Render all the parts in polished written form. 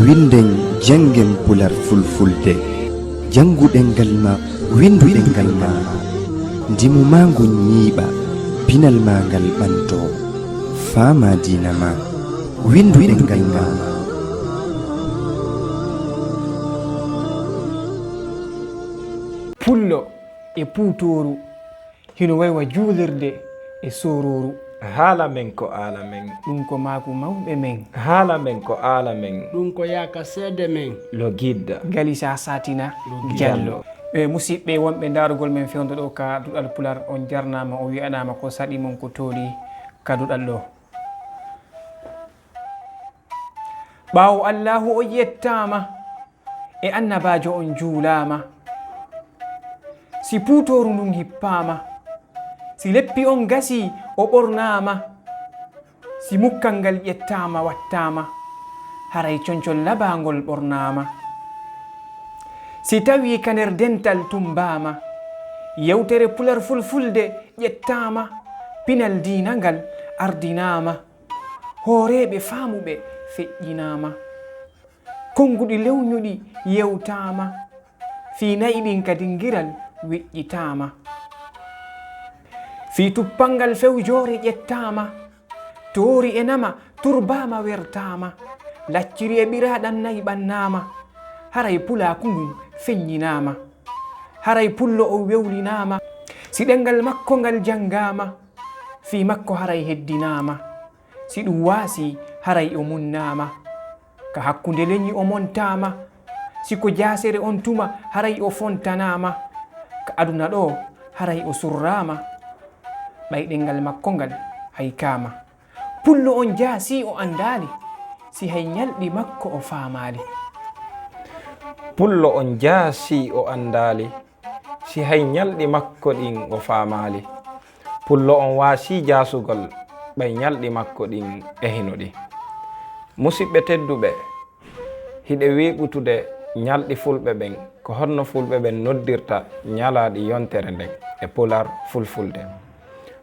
winden jangen pular fulfulde janguɗen ngal ma winduɗen ngal ma ndimu ma ngu ñiiɓa pinal ma ngal ɓanto fama dina ma winduɗen ngal ma. pullo e puutoru hino waywa juulirde e sororu. haala men ko ala men, ɗum ko maaku mawɓe men. haala men ko ala men, ɗum ko yaka seede men. lo gidda Galisa Satina Diallo. Musidɓe wonɓe darugol men fewdo ɗo ka duɗal pular, on jarnama, o wi'anama ko saɗi mon ko tooli ka duɗal ɗo. ɓawo allahu o yettama e annabajo on juulama, si puutoru ndun hippama, si leppi on gasi o ɓornama, si mukkal ngal ƴettama wattama, haray concol labagol ɓornama, si tawi ka nder dental tumbama, yewtere pular fulfulde ƴettama, pinal dina ngal ardinama, hooreɓe famuɓe feƴƴinama, konguɗi lewñuɗi yewtama, fi nayiɗin ka dingiral weƴƴitama, fi tuppalngal fewjore ƴettama, toori e nama turbama wertama, lacciri e ɓiraɗan nayi ɓannama, haray pulaku ngun feññinama, haray pullo o wewlinama, si ɗengal makko ngal jangama, fi makko haray heddinama, si ɗum waasi haray o munnama, ka hakkunde leñi o montama, si ko jasere on tuma haray o fontanama, ka aduna ɗo haray o surrama, ɓayɗengal makko ngal haykama. Pullo on jaasi o andali, si hay ñalɗi makko o famali. pullo on jaasi o andali, si hay ñalɗi makko ɗin o famali. pullo on waasi jaasugol ɓay ñalɗi makko ɗin e hinoɗi. musidɓe tedduɓe, hiɗe weɓutude ñalɗi fulɓe ɓen ko honno fulɓe ɓen noddirta ñalaɗi yontere nden e pular fulfulde.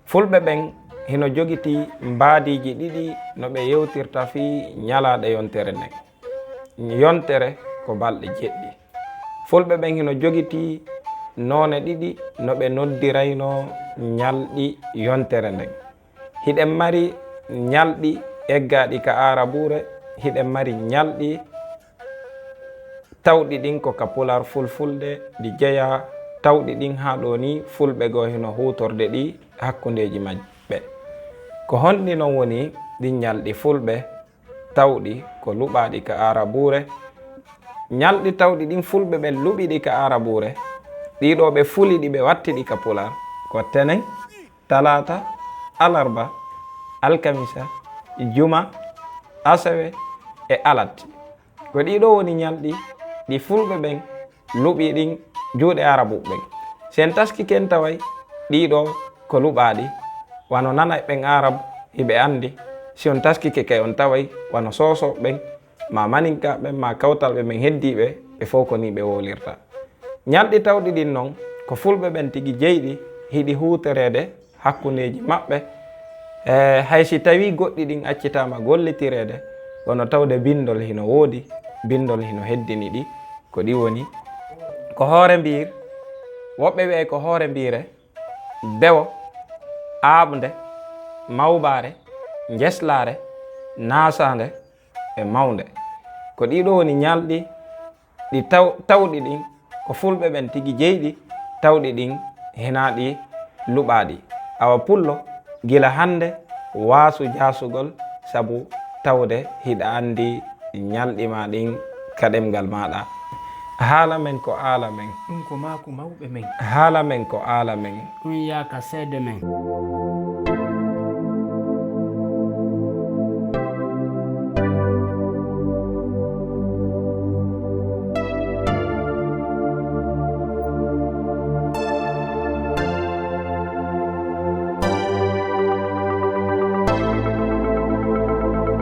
fulɓe ɓen hino jogiti mbaadiji ɗiɗi no ɓe yewtirta fi ñalaɗe yontere nden. yontere ko balɗe jeɗɗi. fulɓe ɓen hino jogiti noone ɗiɗi no ɓe noddirayno ñalɗi yontere nden. hiɗen mari ñalɗi eggaɗi ka arabure, hiɗen mari ñalɗi tawɗi ɗin ko ka pular fulfulde ɗi jeeya tawɗi ɗin ha ɗo ni fulɓe go hino hutorde ɗi hakkundeji maɓɓe. ko honɗi non woni ɗin ñalɗi fulɓe tawɗi ko luɓaɗi ka arabure. ñalɗi tawɗi ɗin fulɓe ɓen luɓiɗi ka arabure, ɗiɗo ɓe fuliɗi ɓe wattiɗi ka pular ko tenen, talata, alarba, alkamisa, juma, asawe e alati. ko ɗiɗo woni ñalɗi ɗi fulɓe ɓen luɓi ɗin juuɗe arabu ɓen. sen taski ken taway ɗiɗo ko luɓaɗi wano nana ɓen arab hiɓe andi. si on taskike kay on taway wano soso ɓen, ma maninka ɓen, ma kawtal ɓe men heddiɓe ɓe fof ko ni ɓe wolirta. ñalɗi tawɗi ɗin noon ko fulɓe ɓen tigi jeyɗi hiɗi hutorede hakkundeji maɓɓe. hay si tawi goɗɗi ɗin accitama gollitirede, wono tawde bindol hino woodi, bindol hino heddini ɗi. ko ɗi woni ko hoore mbir, woɓɓe wi'e ko hoore mbire, bewo, aaɓde, mawbare, jeslare, nasande e mawde. ko ɗiɗo woni ñalɗi ɗi tawɗi ɗin ko fulɓe ɓen tigi jeyɗi, tawɗi ɗin henaɗi luɓaɗi. awa pullo gila hande waasu jasugol sabu tawde hiɗa andi ñalɗi ma ɗin ka ɗemgal maɗa. haala men ko ala men, ɗum ko maaku mawɓe men. haala men ko ala men, ɗum yaka seede men.